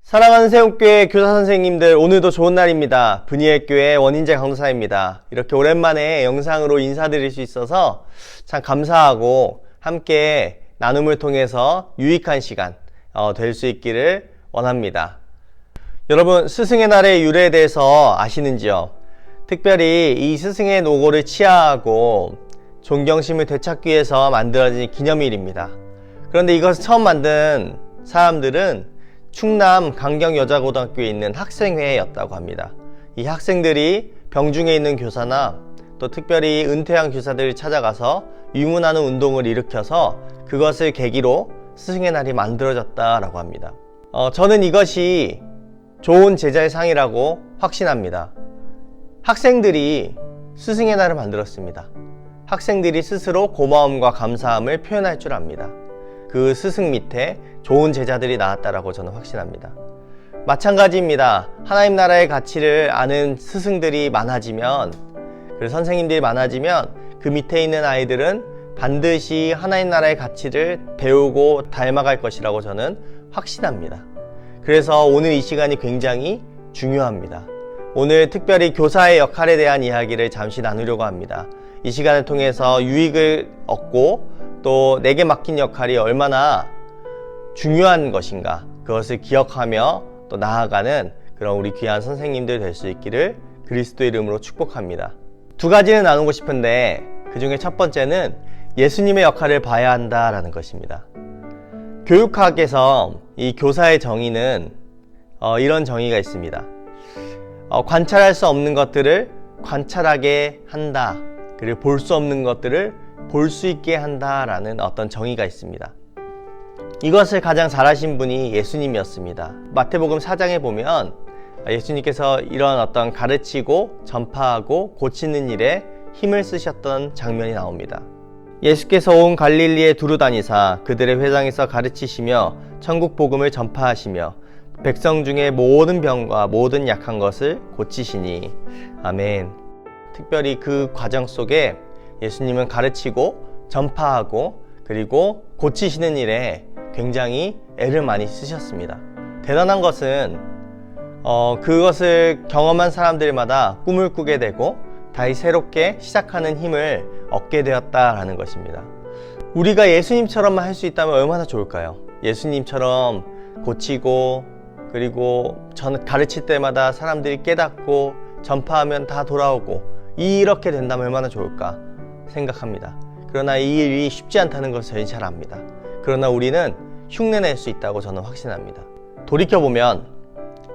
사랑하는 세움교회 교사 선생님들, 오늘도 좋은 날입니다. 분이엘교회 원인재 강도사입니다. 이렇게 오랜만에 영상으로 인사드릴 수 있어서 참 감사하고 함께 나눔을 통해서 유익한 시간 될 수 있기를 원합니다. 여러분, 스승의 날의 유래에 대해서 아시는지요? 특별히 이 스승의 노고를 치하하고 존경심을 되찾기 위해서 만들어진 기념일입니다. 그런데 이것을 처음 만든 사람들은 충남 강경여자고등학교에 있는 학생회였다고 합니다. 이 학생들이 병중에 있는 교사나 또 특별히 은퇴한 교사들을 찾아가서 유문하는 운동을 일으켜서 그것을 계기로 스승의 날이 만들어졌다라고 합니다. 저는 이것이 좋은 제자의 상이라고 확신합니다. 학생들이 스승의 날을 만들었습니다. 학생들이 스스로 고마움과 감사함을 표현할 줄 압니다. 그 스승 밑에 좋은 제자들이 나왔다라고 저는 확신합니다. 마찬가지입니다. 하나님 나라의 가치를 아는 스승들이 많아지면, 그리고 선생님들이 많아지면 그 밑에 있는 아이들은 반드시 하나님 나라의 가치를 배우고 닮아갈 것이라고 저는 확신합니다. 그래서 오늘 이 시간이 굉장히 중요합니다. 오늘 특별히 교사의 역할에 대한 이야기를 잠시 나누려고 합니다. 이 시간을 통해서 유익을 얻고 또 내게 맡긴 역할이 얼마나 중요한 것인가, 그것을 기억하며 또 나아가는 그런 우리 귀한 선생님들 될 수 있기를 그리스도의 이름으로 축복합니다. 두 가지는 나누고 싶은데 그 중에 첫 번째는 예수님의 역할을 봐야 한다라는 것입니다. 교육학에서 이 교사의 정의는 이런 정의가 있습니다. 관찰할 수 없는 것들을 관찰하게 한다, 그리고 볼 수 없는 것들을 볼 수 있게 한다라는 어떤 정의가 있습니다. 이것을 가장 잘하신 분이 예수님이었습니다. 마태복음 4장에 보면 예수님께서 이런 어떤 가르치고 전파하고 고치는 일에 힘을 쓰셨던 장면이 나옵니다. 예수께서 온 갈릴리에 두루 다니사 그들의 회당에서 가르치시며 천국 복음을 전파하시며 백성 중에 모든 병과 모든 약한 것을 고치시니. 아멘. 특별히 그 과정 속에 예수님은 가르치고 전파하고 그리고 고치시는 일에 굉장히 애를 많이 쓰셨습니다. 대단한 것은 그것을 경험한 사람들마다 꿈을 꾸게 되고 다시 새롭게 시작하는 힘을 얻게 되었다라는 것입니다. 우리가 예수님처럼만 할 수 있다면 얼마나 좋을까요? 예수님처럼 고치고 그리고 가르칠 때마다 사람들이 깨닫고 전파하면 다 돌아오고 이렇게 된다면 얼마나 좋을까 생각합니다. 그러나 이 일이 쉽지 않다는 것을 저희 잘 압니다. 그러나 우리는 흉내낼 수 있다고 저는 확신합니다. 돌이켜보면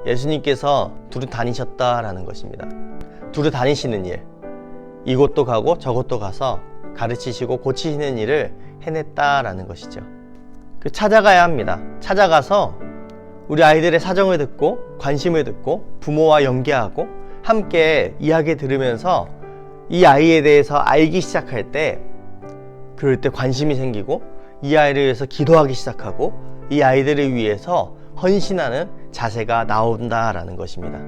예수님께서 두루 다니셨다라는 것입니다. 두루 다니시는 일, 이곳도 가고 저곳도 가서 가르치시고 고치시는 일을 해냈다라는 것이죠. 찾아가야 합니다. 찾아가서 우리 아이들의 사정을 듣고 관심을 듣고 부모와 연계하고 함께 이야기 들으면서 이 아이에 대해서 알기 시작할 때, 그럴 때 관심이 생기고 이 아이를 위해서 기도하기 시작하고 이 아이들을 위해서 헌신하는 자세가 나온다라는 것입니다.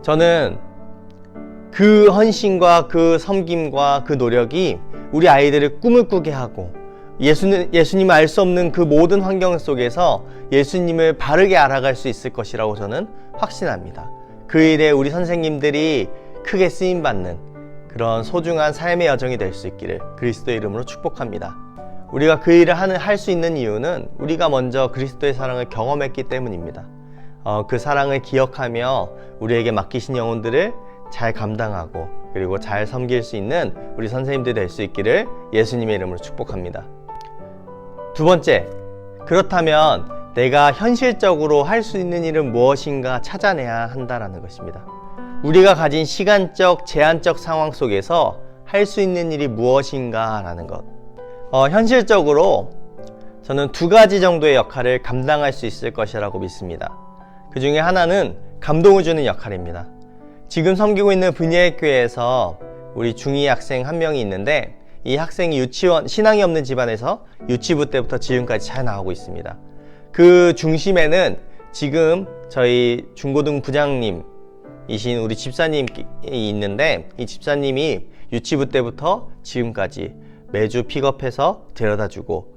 저는 그 헌신과 그 섬김과 그 노력이 우리 아이들을 꿈을 꾸게 하고 예수님을 알 수 없는 그 모든 환경 속에서 예수님을 바르게 알아갈 수 있을 것이라고 저는 확신합니다. 그 일에 우리 선생님들이 크게 쓰임받는 그런 소중한 삶의 여정이 될 수 있기를 그리스도의 이름으로 축복합니다. 우리가 그 일을 할 수 있는 이유는 우리가 먼저 그리스도의 사랑을 경험했기 때문입니다. 그 사랑을 기억하며 우리에게 맡기신 영혼들을 잘 감당하고 그리고 잘 섬길 수 있는 우리 선생님들 될 수 있기를 예수님의 이름으로 축복합니다. 두 번째, 그렇다면 내가 현실적으로 할 수 있는 일은 무엇인가 찾아내야 한다라는 것입니다. 우리가 가진 시간적, 제한적 상황 속에서 할 수 있는 일이 무엇인가 라는 것. 현실적으로 저는 두 가지 정도의 역할을 감당할 수 있을 것이라고 믿습니다. 그 중에 하나는 감동을 주는 역할입니다. 지금 섬기고 있는 분이엘교회에서 우리 중2 학생 한 명이 있는데, 이 학생이 신앙이 없는 집안에서 유치부 때부터 지금까지 잘 나오고 있습니다. 그 중심에는 지금 저희 중고등 부장님이신 우리 집사님이 있는데, 이 집사님이 유치부 때부터 지금까지 매주 픽업해서 데려다주고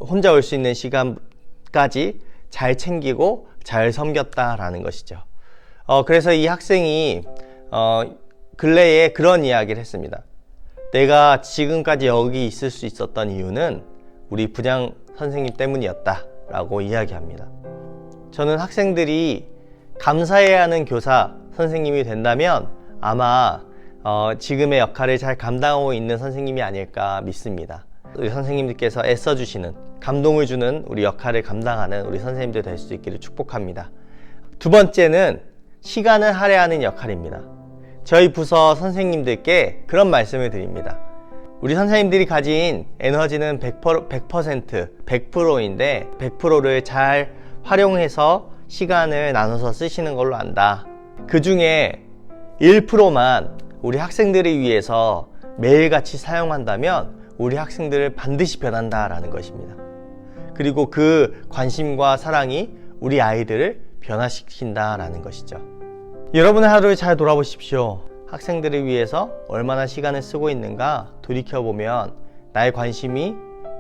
혼자 올 수 있는 시간까지 잘 챙기고 잘 섬겼다라는 것이죠. 그래서 이 학생이 근래에 그런 이야기를 했습니다. 내가 지금까지 여기 있을 수 있었던 이유는 우리 부장 선생님 때문이었다 라고 이야기합니다. 저는 학생들이 감사해야 하는 교사 선생님이 된다면 아마 지금의 역할을 잘 감당하고 있는 선생님이 아닐까 믿습니다. 우리 선생님들께서 애써주시는, 감동을 주는 우리 역할을 감당하는 우리 선생님들 될 수 있기를 축복합니다. 두 번째는 시간을 할애하는 역할입니다. 저희 부서 선생님들께 그런 말씀을 드립니다. 우리 선생님들이 가진 에너지는 100%인데 100%를 잘 활용해서 시간을 나눠서 쓰시는 걸로 안다. 그 중에 1%만 우리 학생들을 위해서 매일같이 사용한다면 우리 학생들을 반드시 변한다라는 것입니다. 그리고 그 관심과 사랑이 우리 아이들을 변화시킨다라는 것이죠. 여러분의 하루를 잘 돌아보십시오. 학생들을 위해서 얼마나 시간을 쓰고 있는가 돌이켜보면 나의 관심이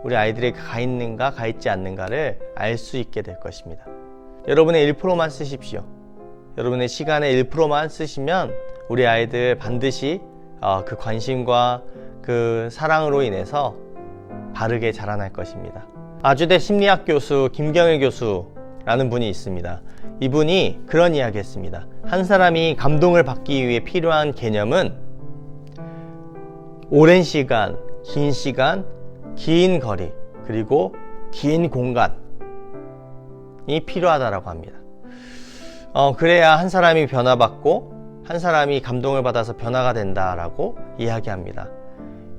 우리 아이들에게 가 있는가 가 있지 않는가를 알 수 있게 될 것입니다. 여러분의 1%만 쓰십시오. 여러분의 시간의 1%만 쓰시면 우리 아이들 반드시 그 관심과 그 사랑으로 인해서 바르게 자라날 것입니다. 아주대 심리학 교수 김경일 교수라는 분이 있습니다. 이분이 그런 이야기 했습니다. 한 사람이 감동을 받기 위해 필요한 개념은 오랜 시간, 긴 거리, 그리고 긴 공간이 필요하다고 합니다. 그래야 한 사람이 변화받고 한 사람이 감동을 받아서 변화가 된다라고 이야기합니다.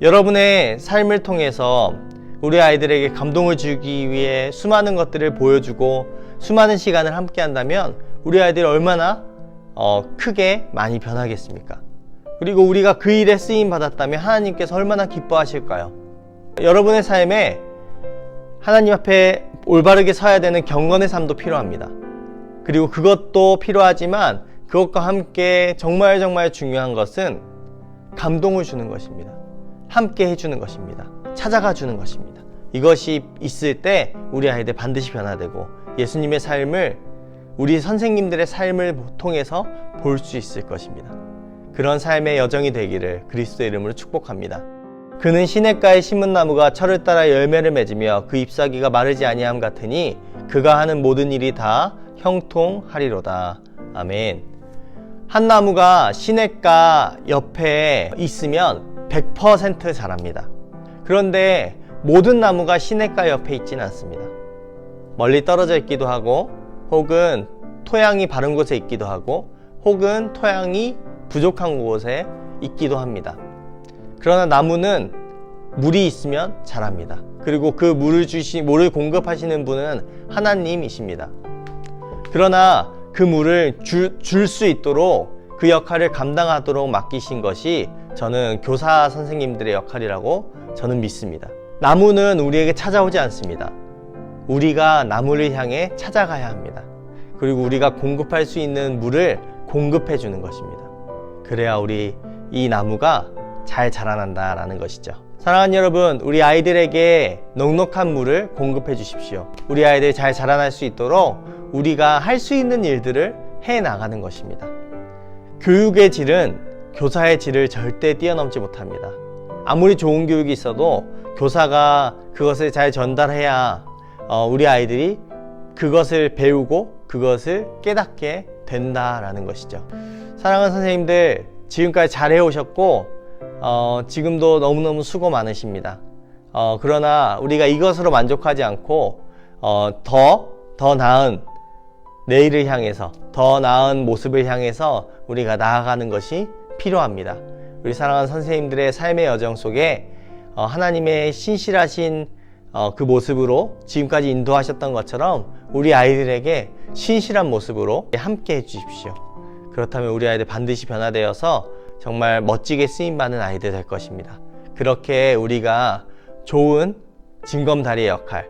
여러분의 삶을 통해서 우리 아이들에게 감동을 주기 위해 수많은 것들을 보여주고 수많은 시간을 함께 한다면 우리 아이들이 얼마나 크게 많이 변하겠습니까? 그리고 우리가 그 일에 쓰임 받았다면 하나님께서 얼마나 기뻐하실까요? 여러분의 삶에 하나님 앞에 올바르게 서야 되는 경건의 삶도 필요합니다. 그리고 그것도 필요하지만 그것과 함께 정말 중요한 것은 감동을 주는 것입니다. 함께 해주는 것입니다. 찾아가 주는 것입니다. 이것이 있을 때 우리 아이들 반드시 변화되고 예수님의 삶을, 우리 선생님들의 삶을 통해서 볼 수 있을 것입니다. 그런 삶의 여정이 되기를 그리스도의 이름으로 축복합니다. 그는 시냇가에 심은 나무가 철을 따라 열매를 맺으며 그 잎사귀가 마르지 아니함 같으니 그가 하는 모든 일이 다 형통하리로다. 아멘. 한 나무가 시냇가 옆에 있으면 100% 자랍니다. 그런데 모든 나무가 시냇가 옆에 있지는 않습니다. 멀리 떨어져 있기도 하고, 혹은 토양이 바른 곳에 있기도 하고, 혹은 토양이 부족한 곳에 있기도 합니다. 그러나 나무는 물이 있으면 자랍니다. 그리고 그 물을 공급하시는 분은 하나님이십니다. 그러나 그 물을 줄 수 있도록 그 역할을 감당하도록 맡기신 것이 저는 교사 선생님들의 역할이라고 저는 믿습니다. 나무는 우리에게 찾아오지 않습니다. 우리가 나무를 향해 찾아가야 합니다. 그리고 우리가 공급할 수 있는 물을 공급해 주는 것입니다. 그래야 우리 이 나무가 잘 자라난다라는 것이죠. 사랑하는 여러분, 우리 아이들에게 넉넉한 물을 공급해 주십시오. 우리 아이들이 잘 자라날 수 있도록 우리가 할 수 있는 일들을 해 나가는 것입니다. 교육의 질은 교사의 질을 절대 뛰어넘지 못합니다. 아무리 좋은 교육이 있어도 교사가 그것을 잘 전달해야 우리 아이들이 그것을 배우고 그것을 깨닫게 된다라는 것이죠. 사랑하는 선생님들, 지금까지 잘 해오셨고 지금도 너무너무 수고 많으십니다. 그러나 우리가 이것으로 만족하지 않고 더 나은 내일을 향해서, 더 나은 모습을 향해서 우리가 나아가는 것이 필요합니다. 우리 사랑하는 선생님들의 삶의 여정 속에 하나님의 신실하신 그 모습으로 지금까지 인도하셨던 것처럼 우리 아이들에게 신실한 모습으로 함께 해주십시오. 그렇다면 우리 아이들 반드시 변화되어서 정말 멋지게 쓰임받는 아이들 될 것입니다. 그렇게 우리가 좋은 징검다리의 역할,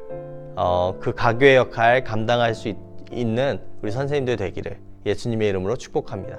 그 가교의 역할 감당할 수 있는 우리 선생님들 되기를 예수님의 이름으로 축복합니다.